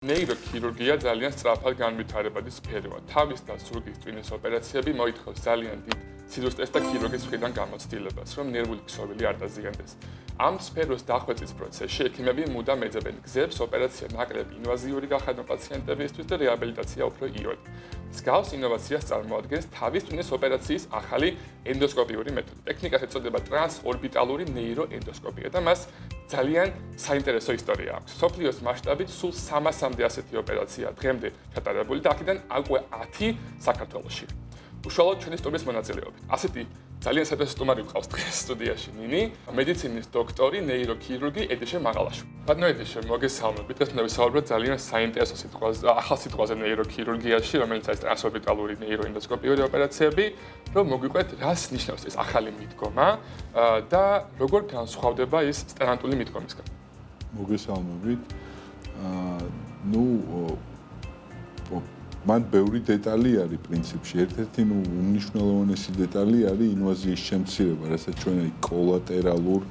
ნეიროქირურგია ძალიან სწრაფად განვითარებადი სფეროა. თავის და ზურგის ტვინის ოპერაციები მოითხოვს ძალიან დიდ სიზუსტეს და ქირურგის მხრიდან გამოცდილებას, რომ ნერვული ქსოვილი არ დაზიანდეს. ამ სფეროს დახვეწის პროცესში ექიმები მუდამ ეძებენ გზებს, ოპერაცია ნაკლები ინვაზიური გახადნა პაციენტებისთვის და რეაბილიტაცია უფრო იოლი. მსგავს ინოვაციას წარმოადგენს თავის ტვინის ოპერაციის ახალი ენდოსკოპიური მეთოდი. ტექნიკას ეწოდება ტრანსორბიტალური ნეიროენდოსკოპია და მას ძალიან საინტერესო ისტორია აქვს. სოფლიოს მასშტაბით სულ 300-მდე ასეთი ოპერაციაა დღემდე ჩატარებული და აქედან უკვე 10 საქართველოში. უშუალოდ ჩვენი სტუმრის მონაწილეობით. ასეთი ძალიან საინტერესო სტუმარი გვყავს დღეს სტუდიაში მინი, მედიცინის დოქტორი, ნეიროქირურგი ედიშე მაღალაშვილი. ბატონო ედიშე, მოგესალმებით. დღეს უნდა ვისაუბროთ ძალიან საინტერესო სიტყვაზე, ახალ სიტყვაზე ნეიროქირურგიაში, რომელიც არის ტრანსორბიტალური ნეიროენდოსკოპიური ოპერაციები, რომ მოგვიყვეთ, რას ნიშნავს ეს ახალი მიდგომა და როგორ განსხვავდება ის სტენდარტული მიდგომისგან. მოგესალმებით. მან ბევრი დეტალი არის პრინციპში. ერთ-ერთი უმნიშვნელოვანესი დეტალი არის ინვაზიის შემცირება, რასაც ჩვენ კოლატერალურ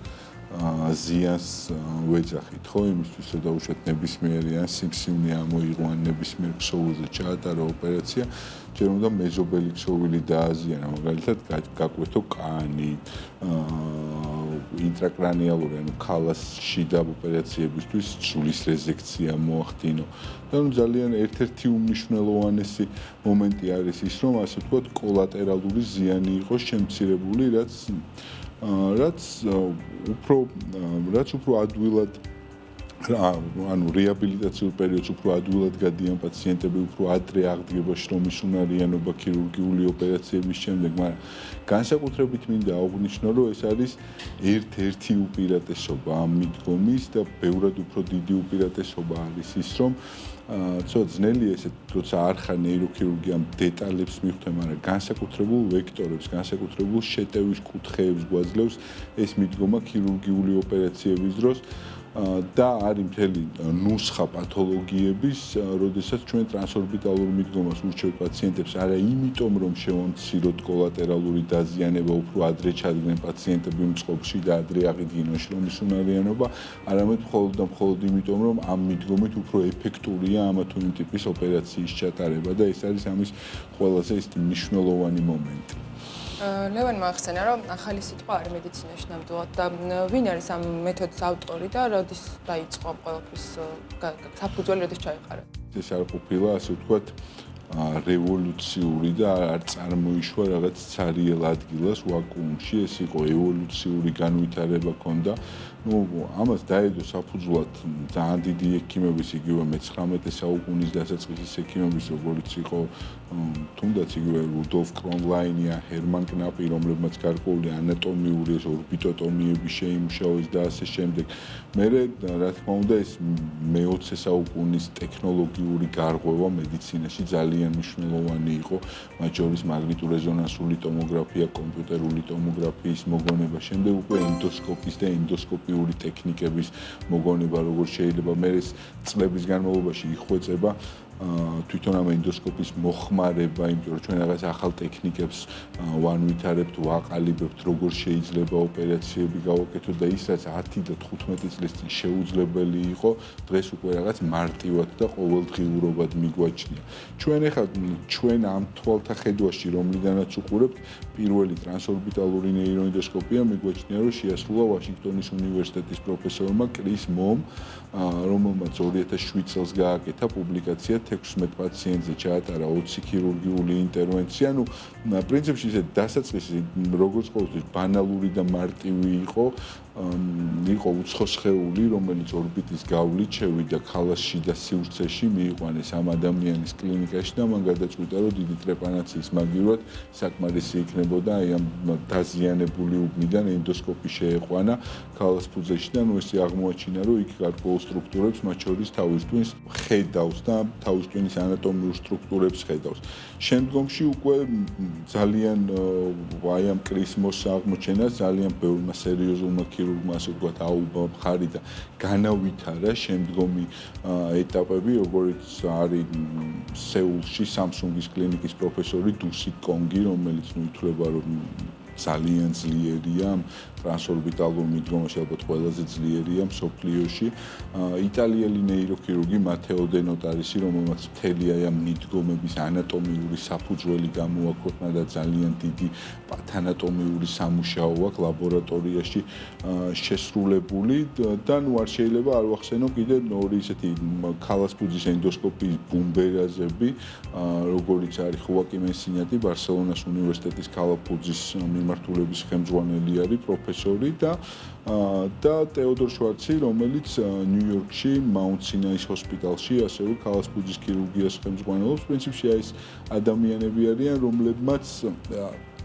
ზიანს ვეძახით, ხო, იმისთვის, რომ დაუშვათ ნებისმიერი ან სიმსივნე ამოიღო, ან ნებისმიერ ქსოვილზე ჩაატარო ოპერაცია, ჯერ უნდა მეზობელი ქსოვილი დააზიანა, მაგალითად, გაკვეთო კანი, ინტრაკრანიალური, ანუ ქალას შიდა ოპერაციებისთვის სულის რეზექცია მოახდინო. და ძალიან ერთ-ერთი უმნიშვნელოვანესი მომენტი არის ის, რომ ასე ვთქვათ, კოლატერალური ზიანი იყოს შემცირებული, რაც უფრო ადვილად ანუ რეაბილიტაციურ პერიოდს უფრო ადვილად გადიან პაციენტები, უფრო ადრე აღდგება შრომის უნარიანობა ქირურგიული ოპერაციების შემდეგ, მაგრამ განსაკუთრებით მინდა აღვნიშნო, რომ ეს არის ერთ-ერთი უპირატესობა ამ მიდგომის და ბევრად უფრო დიდი უპირატესობა არის ის, რომ ცოტა ძნელია ესე, როცა არ ხარ ნეიროქირურგი ამ დეტალებს მიხვდე, მაგრამ განსაკუთრებულ ვექტორებს, განსაკუთრებულ შეტევის კუთხეებს გვაძლევს ეს მიდგომა ქირურგიული ოპერაციების დროს. და არის მთელი ნუსხა პათოლოგიების, როდესაც ჩვენ ტრანსორბიტალურ მიდგომას ურჩევთ პაციენტებს, არა იმიტომ, რომ შევამციროთ კოლატერალური დაზიანება, უფრო ადრე ჩადგნენ პაციენტები მწყობში და ადრე აღიდგინონ შრომის უნარიანობა, არამედ მხოლოდ და მხოლოდ იმიტომ, რომ ამ მიდგომით უფრო ეფექტურია ამა თუ იმ ტიპის ოპერაციის ჩატარება და ეს არის ამის ყველაზე მნიშვნელოვანი მომენტი. ლევან მოახსენა, რომ ახალი სიტყვა არის მედიცინაში ნამდვილად და ვინ არის ამ მეთოდის ავტორი და როდის დაიწყო ამ ყველაფრის საფუძველი, როდის ჩაიყარა? ეს არ ყოფილა, ასე ვთქვათ, რევოლუციური და არ წარმოიშვა რაღაც ცარიელ ადგილას ვაკუუმში, ეს იყო ევოლუციური განვითარება ჰქონდა. ამას დაედო საფუძვლად ძალიან დიდი ექიმების, იგივე მე-19 საუკუნის დასაწყისის ექიმების, როგორც იყო თუნდაც იგივე რუდოლფ კრონლაინი, ჰერმან კნაპი, რომლებმაც გარკვეული ანატომიური ორბიტოტომიები შეიმუშავეს და ასე შემდეგ. მერე, რა თქმა უნდა, ეს მე-20 საუკუნის ტექნოლოგიური გარღვევა მედიცინაში ძალიან მნიშვნელოვანი იყო, მათ შორის მაგნიტურეზონანსული ტომოგრაფია, კომპიუტერული ტომოგრაფიის მოგონება, შემდეგ უკვე ენდოსკოპის და ენდოსკოპიური ტექნიკების მოგონება, როგორც შეიძლება მე ეს წლების განმავლობაში იხვეწება თვითონ ამ ენდოსკოპის მოხმარება, იმიტომ რომ ჩვენ რაღაც ახალ ტექნიკებს ვანვითარებთ, ვაყალიბებთ, როგორ შეიძლება ოპერაციები გავაკეთოთ და ის რაც 10 და 15 წლის წინ შეუძლებელი იყო, დღეს უკვე რაღაც მარტივად და ყოველდღიურობად მიგვაჩნია. ჩვენ ამ თვალთახედვაში, რომლიდანაც უყურებთ, პირველი ტრანსორბიტალური ნეიროენდოსკოპია მიგვაჩნია, რომ შეასრულა ვაშინგტონის უნივერსიტეტის პროფესორმა კრის მომ, რომელმაც 2007 წელს გააკეთა პუბლიკაცია 16 პაციენტზე ჩაატარა 20 ქირურგიული ინტერვენცია. პრინციპში ეს დასაწყისი როგორც ყოველთვის ბანალური და მარტივი იყო უცხო სხეული, რომელიც ორბიტის გავლით შევიდა ქალას შიდა სივრცეში, მიიყვანეს ამ ადამიანის კლინიკაში და მან გადაწყვიტა, რომ დიდი ტრეპანაციის მაგივრად საკმარისი იქნებოდა აი ამ დაზიანებული უბნიდან ენდოსკოპი შეეყვანა ქალას ფუძეში და ესე აღმოაჩინა, რომ იქ გარკვეულ სტრუქტურებს, მათ შორის თავის ტვინს ხედავს და თავის ტვინის ანატომიურ სტრუქტურებს ხედავს. შემდგომში უკვე ძალიან აი ამ კრის მოს აღმოჩენას ძალიან ბევრმა სერიოზულმა ქირურგმა, ასე ვთქვათ, აუბრა მხარი და განავითარა შემდგომი ეტაპები, როგორც არის სეულში Samsung-ის კლინიკის პროფესორი დუსი კონგი, რომელიც ითვლება, რომ ძალიან ძლიერია ტრანსორბიტალურ მიდგომაში ალბათ ყველაზე ძლიერია მსოფლიოში იტალიელი ნეიროქირურგი მათეო დე ნოტარისი რომელმაც მთელი აი ამ მიდგომების ანატომიური საფუძველი გამოაქვეყნა და ძალიან დიდი პათანატომიური სამუშაო აქვს ლაბორატორიაში შესრულებული და ნუ არ შეიძლება არ ვახსენო კიდე ორი ისეთი ქალასფუძის ენდოსკოპიის ბუმბერაზები როგორიც არის ხუაკინ მესინიატი ბარსელონას უნივერსიტეტის ქალაფუძის მიმართულების ხელმძღვანელი არის პროფესორი და ტეოდორ შვარცი რომელიც ნიუ-იორკში მაუნთ სინაის ჰოსპიტალში ასევე ქალასფუძის ქირურგიას ხელმძღვანელობს პრინციპში ეს ადამიანები არიან რომლებმაც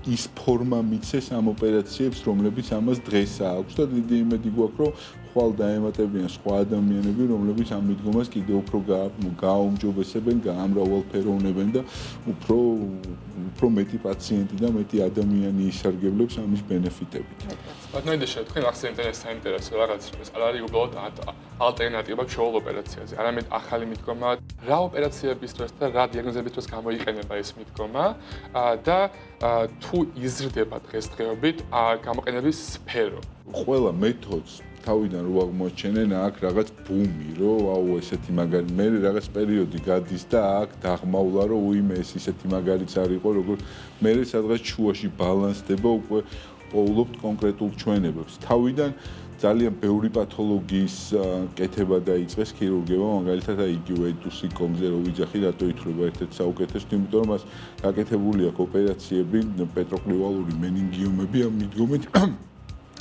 ის ფორმა მიცეს ამ ოპერაციებს რომლებიც ამას დღეს აქვს და დიდი იმედი გვაქვს რომ ხვალ დაემატებიან სხვა ადამიანები რომლებიც ამ მიდგომას კიდევ უფრო გააუმჯობესებენ გაამრავალფეროვნებენ და უფრო მეტი პაციენტი და მეტი ადამიანი ისარგებლებს ამის ბენეფიტებით. ბატონო თქვენ ახსენეთ ეს საინტერესო რაღაც ეს არ არის უბრალოდ ალტერნატივა ჩვეულ ოპერაციაზე არამედ ახალი მიდგომა რა ოპერაციების დროს და რა დიაგნოზების დროს გამოიყენება ეს მიდგომა და თუ იზრდება დღესდღეობით გამოყენების სფერო ყველა მეთოდს თავიდან რო აღმოჩენენ აქ რაღაც ბუმი რომ აუ ესეთი მაგარი მე რაღაც პერიოდი გადის და აქ დაღმავლა რომ უიმე ეს ისეთი მაგარიც არ იყო როგორ მე სადღაც შუაში ბალანსდება უკვე პოულობთ კონკრეტულ ჩვენებებს თავიდან ძალიან ბევრი პათოლოგიის კეთება დაიწყეს ქირურგებმა მაგალითად აი იგივე ედუსი კომზე რო ვიძახი რატო ითვლება ერთ-ერთ საუკეთესოდ იმიტომ რომ მას გაკეთებული აქვს ოპერაციები პეტროკლივალური მენინგიომები ამ მიდგომით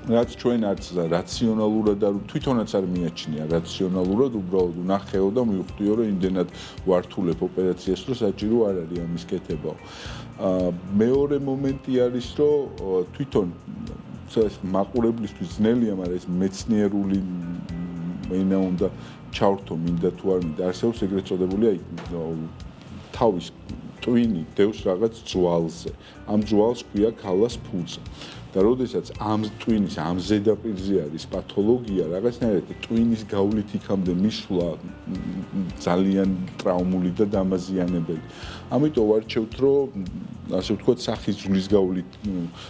რაც ჩვენ არც რაციონალურად არ თვითონაც არ მიაჩნია რაციონალურად უბრალოდ ნახეო და მივხვდიო რომ იმდენად ვართულებ ოპერაციას რომ საჭირო არ არის ამის კეთება. მეორე მომენტი არის რომ თვითონ მაყურებლისთვის ძნელია მაგრამ ეს მეცნიერული ენა უნდა ჩავრთო მინდა თუ არ მინდა არსებობს ეგრეთ წოდებული აი თავის ტვინი დევს რაღაც ძვალზე ამ ძვალს ქვია ქალას ფუძე და როდესაც ამ ტვინის ამ ზედაპირზე არის პათოლოგია რაღაცნაირად ტვინის გავლით იქამდე მისვლა ძალიან ტრაუმული და დამაზიანებელი. ამიტომ ვარჩევთ რომ ასე ვთქვათ სახის გავლით,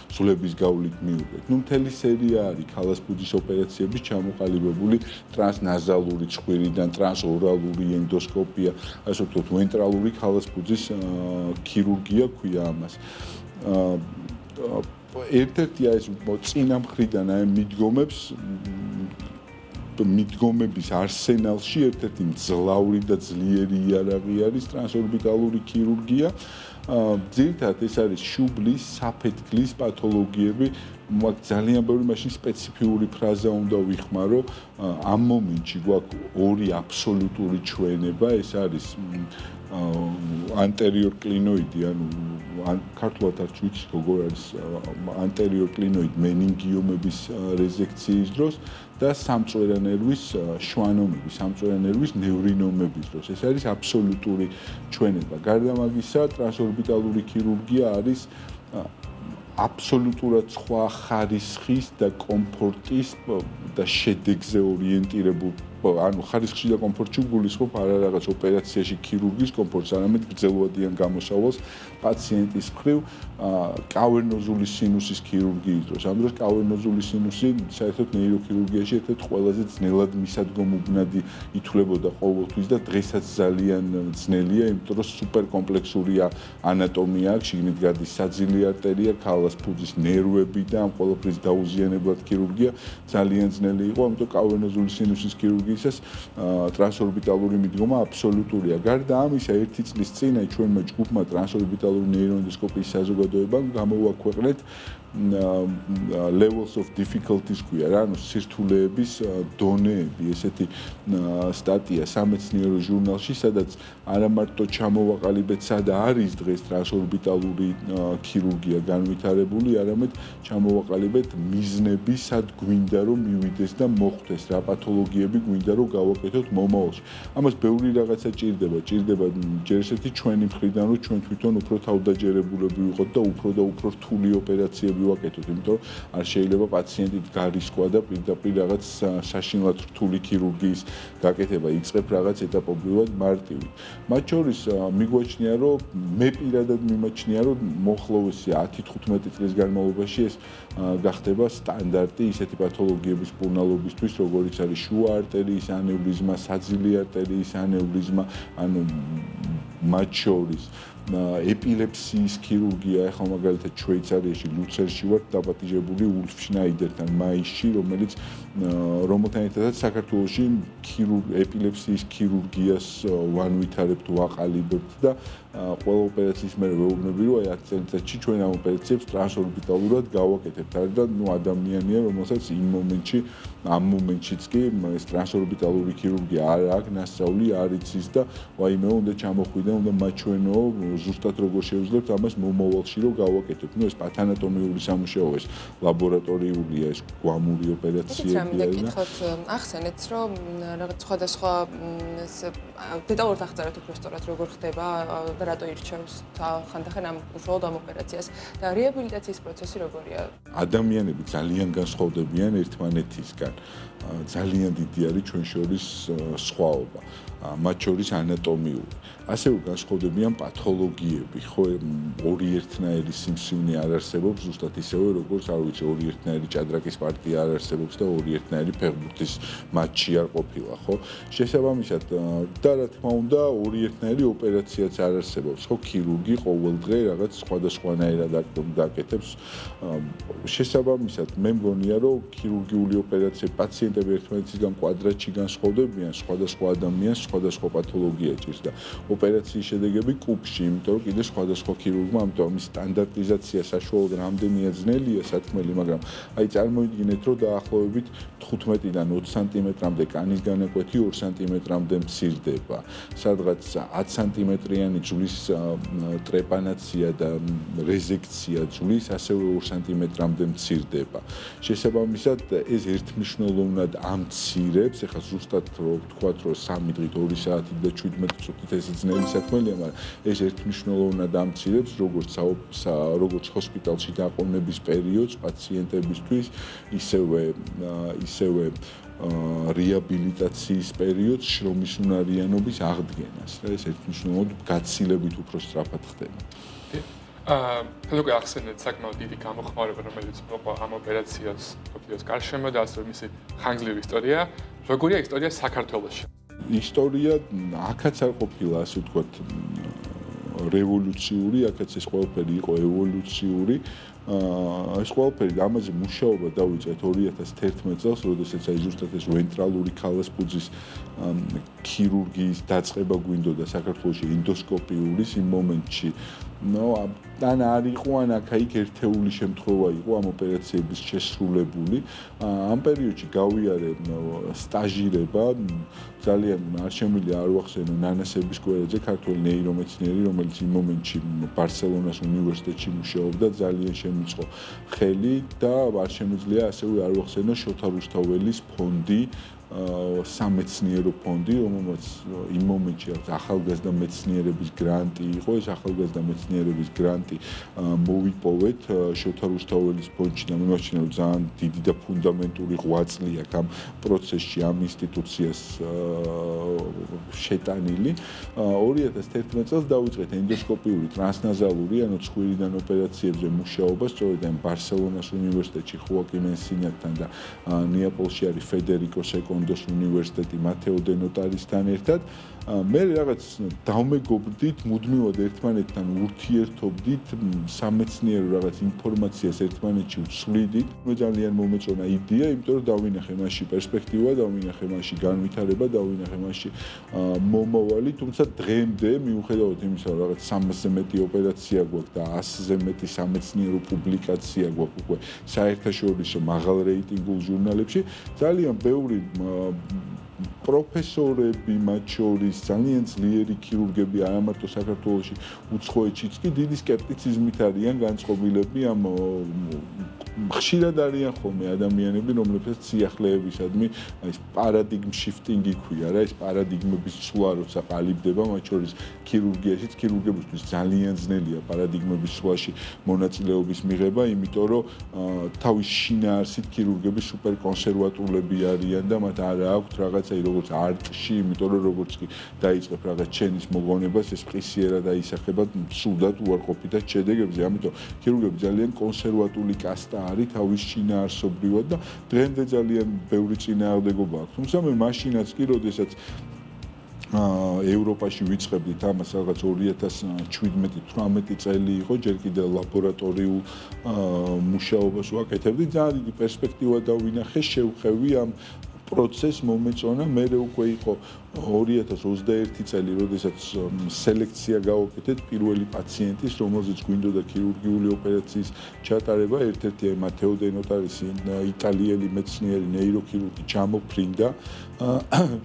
სულების გავლით მიუღეთ. მთელი სერია არის ქალასფუძის ოპერაციების ჩამოყალიბებული ტრანსნაზალური ცხვირიდან ტრანსორალური ენდოსკოპია, ასე ვთქვათ ვენტრალური ქალასფუძის ქირურგია ქვია ამას. ერთ-ერთი ეს წინა მხრიდან აი მიდგომების არსენალში ერთ-ერთი მძლავრი და ძლიერი იარაღი არის ტრანსორბიტალური ქირურგია. ძირითადად ეს არის შუბლის, საფეთქლის პათოლოგიები. მაგ ძალიან ბევრი მაშინ სპეციფიური ფრაზა უნდა ვიხმარო. ამ მომენტში გვაქვს ორი აბსოლუტური ჩვენება, ეს არის anterior clinoidi, ანუ ქართულად არ ვიცი როგორ არის anterior clinoid meningiomeების რეზექციის დროს და სამწვერა ნერვის შვანომების, სამწვერა ნერვის ნევრინომების დროს. ეს არის აბსოლუტური ჩვენება. გარდა მაგისა, ტრანსორბიტალური ქირურგია არის აბსოლუტურად სხვა ხარისხის და კომფორტის და შედეგზე ორიენტირებული ანუ ხარისხში და კომფორტში გულისხმობ არა რაღაც ოპერაციაში ქირურგის კომფორტს, არამედ გრძელვადიან გამოსავალს პაციენტის მხრივ კავერნოზული სინუსის ქირურგიის დროს. ამ დროს კავერნოზული სინუსი საერთოდ ნეიროქირურგიაში ერთ-ერთი ყველაზე ძნელად მისადგომობნადი ითვლებოდა ყოველთვის და დღესაც ძალიან ძნელია, იმიტომ რომ სუპერკომპლექსურია ანატომია აქვს, შიგნით გადის საძილი არტერია, ქალასფუძის ნერვები და ამ ყველაფრის დაუზიანებლად ქირურგია ძალიან ძნელი იყო, ამიტომ კავერნოზული სინუსის ქირურგიისას ტრანსორბიტალური მიდგომა აბსოლუტურია. გარდა ამისა, ერთი წლის წინ ჩვენმა ჯგუფმა ტრანსორბიტალური ნეიროენდოსკოპიის საზოგადოებამ გამოვაქვეყნეთ levels of difficulties ქვია რა, ანუ სირთულეების დონეები, ესეთი სტატია სამეცნიერო ჟურნალში, სადაც არა მარტო ჩამოვაყალიბეთ სად არის დღეს ტრანსორბიტალური ქირურგია განვითარებული, არამედ ჩამოვაყალიბეთ მიზნები, სად გვინდა რომ მივიდეს და მოხდეს, რა პათოლოგიები გვინდა მინდა რომ გავაკეთოთ მომავალში. ამას ბევრი რაღაცა ჭირდება ჯერ ესეთი ჩვენი მხრიდან რომ ჩვენ თვითონ უფრო თავდაჯერებულები ვიყოთ და უფრო რთული ოპერაციები ვაკეთოთ, იმიტომ რომ არ შეიძლება პაციენტით გარისკვა და პირდაპირ რაღაც საშინლად რთული ქირურგიის გაკეთება იწყებ რაღაც ეტაპობრივად მარტივი. მათ შორის მიგვაჩნია რომ მე პირადად მიმაჩნია რომ მოახლოესი 10-15 წლის განმავლობაში ეს გახდება სტანდარტი ისეთი პათოლოგიების მკურნალობისთვის, როგორიც არის შუა არტერიის ანევრიზმა, საძილი არტერიის ანევრიზმა, ანუ მათ შორის ეპილეფსიის ქირურგია, ახლა მაგალითად შვეიცარიაში ლუცერში ვარ დაპატიჟებული ულფ შნაიდერთან მაისში, რომელთან ერთადაც საქართველოში ეპილეფსიის ქირურგიას ვანვითარებთ, ვაყალიბებთ და ყველა ოპერაციის მერე ვეუბნები, რომ აი 10 წელიწადში ჩვენ ამ ოპერაციებს ტრანსორბიტალურად გავაკეთებთ. და ადამიანია, რომელსაც ამ მომენტშიც კი ეს ტრანსორბიტალური ქირურგია არ აქვს ნასწავლი, არ იცის და ვაიმე უნდა ჩამოხვიდე, უნდა მაჩვენო ზუსტად როგორ შევძლებთ ამას მომავალში რომ გავაკეთოთ. ეს პათანატომიური სამუშაოა, ეს ლაბორატორიულია, ეს გვამური ოპერაციებია. მინდა გითხოთ, ახსენეთ, რომ რაღაც სხვადასხვა დეტალურად აღწერეთ უფრო სწორად როგორ ხდება და რატო ირჩევს ხანდახან ამ უშუალოდ ამ ოპერაციას და რეაბილიტაციის პროცესი როგორია? ადამიანები ძალიან განსხვავდებიან ერთმანეთისგან. ძალიან დიდი არის ჩვენ შორის სხვაობა. მათ შორის ანატომიური. ასევე განსხვავდებიან პათოლოგიები, ხო, ორი ერთნაირი სიმსივნე არ არსებობს, ზუსტად ისევე როგორც არ ვიცი, ორი ერთნაირი ჭადრაკის პარტია არ არსებობს და ორი ერთნაირი ფეხბურთის მატჩი არ ყოფილა, ხო? შესაბამისად და რა თქმა უნდა, ორი ერთნაირი ოპერაციაც არ არსებობს, ხო, ქირურგი ყოველდღე რაღაც სხვადასხვანაირად აკეთებს. შესაბამისად, მე მგონია, რომ ქირურგიული ოპერაციები პაციენტები ერთმანეთისგან კვადრატში განსხვავდებიან, სხვადასხვა ადამიანს სხვადასხვა პათოლოგია ჭირს და ოპერაციის შედეგები კუბში, იმიტომ რომ კიდე სხვადასხვა ქირურგმა, ამიტომ ამის სტანდარტიზაცია საშუალოდ რამდენია ძნელია სათქმელი, მაგრამ აი წარმოიდგინეთ, რომ დაახლოებით 15-დან 20 სანტიმეტრამდე კანის განაკვეთი 2 სანტიმეტრამდე მცირდება. სადღაც 10 სანტიმეტრიანი ძვლის ტრეპანაცია და რეზექცია ძვლის ასევე 2 სანტიმეტრამდე მცირდება. შესაბამისად, ეს ერთმნიშვნელოვნად ამცირებს, ეხლა ზუსტად რო ვთქვათ, რომ 3 დღით 2 საათით და 17 წუთით ეს ძნელი საქმეა, მაგრამ ეს ერთმნიშვნელოვნად ამცირებს როგორც ჰოსპიტალში დაყოვნების პერიოდს პაციენტებისთვის, ისევე რეაბილიტაციის პერიოდს, შრომის უნარიანობის აღდგენას. ეს ერთმნიშვნელოვნად გაცილებით უფრო სწრაფად ხდება. როგორ ახსენეთ საკმაოდ დიდი გამოხმარება, რომელიც მოყვა ამ ოპერაციას ოფიოს გარშემო და ასევე მისი ხანგრძლივი ისტორია. როგორია ისტორია საქართველოში? ისტორია აქაც არ ყოფილა, ასე ვთქვათ, რევოლუციური, აქაც ეს ყველაფერი იყო ევოლუციური. ეს ყველაფერი ამაზე მუშაობა დავიწყეთ 2011 წელს, როდესაც აი ზუსტად ეს ვენტრალური ქალასფუძის ქირურგიის დაწყება გვინდოდა საქართველოში ენდოსკოპიურის იმ მომენტში. ან არ იყო, ან აქ-იქ ერთეული შემთხვევა იყო ამ ოპერაციების შესრულებული. ამ პერიოდში გავიარე სტაჟირება, ძალიან არ შემიძლია არ ვახსენო ნანასების კვერაძე, ქართველი ნეირომეცნიერი, რომელიც იმ მომენტში ბარსელონას უნივერსიტეტში მუშაობდა, ძალიან შემიწყო ხელი და არ შემიძლია ასევე არ ვახსენო შოთა რუსთაველის ფონდი, სამეცნიერო ფონდი, რომელმაც იმ მომენტში ახალგაზრდა მეცნიერების გრანტი იყო, ეს ახალგაზრდა მეცნიერების გრანტი მოვიპოვეთ შოთა რუსთაველის ფონდში და მიმაჩნია, რომ ძალიან დიდი და ფუნდამენტური ღვაწლი აქვს ამ პროცესში, ამ ინსტიტუციას შეტანილი. 2011 წელს დავიწყეთ ენდოსკოპიური ტრანსნაზალური, ანუ ცხვირიდან ოპერაციებზე მუშაობა, სწორედ ამ ბარსელონას უნივერსიტეტში ხუაკინ ენსინიატთან და ნეაპოლში არის ფედერიკო სეკონდოს უნივერსიტეტი მათეო დე ნოტარისთან ერთად. მე რაღაც დავმეგობრდით, მუდმივად ერთმანეთთან ურთიერთობდით, სამეცნიერო რაღაც ინფორმაციას ერთმანეთში ვცვლიდით. მე ძალიან მომეწონა იდეა, იმიტომ რომ დავინახე მასში პერსპექტივა, დავინახე მასში განვითარება, დავინახე მასში მომავალი, თუმცა დღემდე მიუხედავად იმისა, რომ რაღაც 300-ზე მეტი ოპერაცია გვაქვს და 100-ზე მეტი სამეცნიერო პუბლიკაცია გვაქვს უკვე საერთაშორისო მაღალ რეიტინგულ ჟურნალებში, ძალიან ბევრი პროფესორები, მათ შორის ძალიან ძლიერი ქირურგები, არა მარტო საქართველოში, უცხოეთშიც კი დიდი სკეპტიციზმით არიან განწყობილები ამ ხშირად არიან ხოლმე ადამიანები, რომლებსაც სიახლეებისადმი ეს პარადიგმ შიფტინგი ქვია რა, ეს პარადიგმების ცვლა როცა ყალიბდება, მათ შორის ქირურგიაშიც, ქირურგებისთვის ძალიან ძნელია პარადიგმების ცვლაში მონაწილეობის მიღება, იმიტომ რომ თავის შინაარსით ქირურგები სუპერ კონსერვატულები არიან და მათ არ აქვთ რაღაცა როგორც არტში, იმიტომ რომ როგორც კი დაიწყებ რაღაც ჩენის მოგონებას, ეს ყისიერად აისახება სულად უარყოფითად შედეგებზე, ამიტომ ქირურგები ძალიან კონსერვატული კასტა არის თავის შინაარსობრივად და დღემდე ძალიან ბევრი წინააღმდეგობა აქვს. თუმცა მე მაშინაც კი, როდესაც ევროპაში ვიწყებდით ამას რაღაც 2017-18 წელი იყო, ჯერ კიდევ ლაბორატორიულ მუშაობას ვაკეთებდი, ძალიან დიდი პერსპექტივა დავინახე, შევყევი ამ პროცესს მომეწონა, მე უკვე იყო 2021 წელი, როდესაც სელექცია გავაკეთეთ პირველი პაციენტის, რომელზეც გვინდოდა ქირურგიული ოპერაციის ჩატარება, ერთ-ერთი მათეო დენოტარისი, იტალიელი მეცნიერი ნეიროქირურგი ჩამოფრინდა,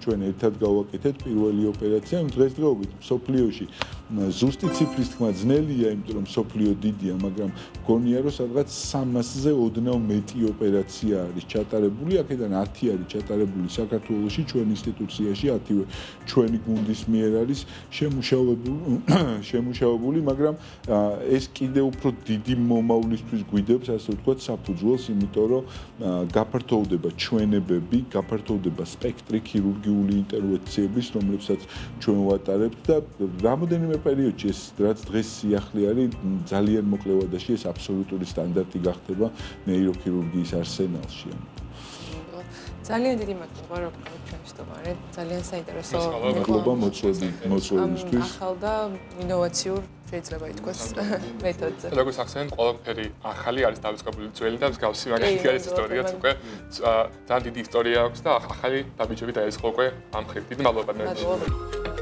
ჩვენ ერთად გავაკეთეთ პირველი ოპერაცია, დღესდღეობით მსოფლიოში ზუსტი ციფრის თქმა ძნელია, იმიტომ რომ მსოფლიო დიდია, მაგრამ მგონია რომ სადღაც 300-ზე ოდნავ მეტი ოპერაცია არის ჩატარებული, აქედან 10 არის ჩატარებული საქართველოში, ჩვენ ინსტიტუციაში 10 ჩვენი გუნდის მიერ არის შემუშავებული, მაგრამ ეს კიდევ უფრო დიდი მომავლისთვის გვიდებს, ასე ვთქვათ, საფუძველს, იმიტომ რომ გაფართოვდება ჩვენებები, გაფართოვდება სპექტრი ქირურგიული ინტერვენციების, რომლებსაც ჩვენ ვატარებთ და რამოდენიმე პერიოდში ეს რაც დღეს სიახლე არის, ძალიან მოკლე ვადაში ეს აბსოლუტური სტანდარტი გახდება ნეიროქირურგიის არსენალში. ძალიან დიდი მადლობა, რომ ჩვენი სტუმარი. ძალიან საინტერესო მადლობა მოწვევისთვის. ახალ და ინოვაციურ შეიძლება ითქვას მეთოდზე. როგორც ახსენეთ, ყველაფერი ახალი არის დავიწყებული ძველი და მსგავსი მაგალითი არის ისტორიაც უკვე ძალიან დიდი ისტორია აქვს და ახალი დაბიჯები დაიწყო უკვე ამ ხერხით. დიდი მადლობა.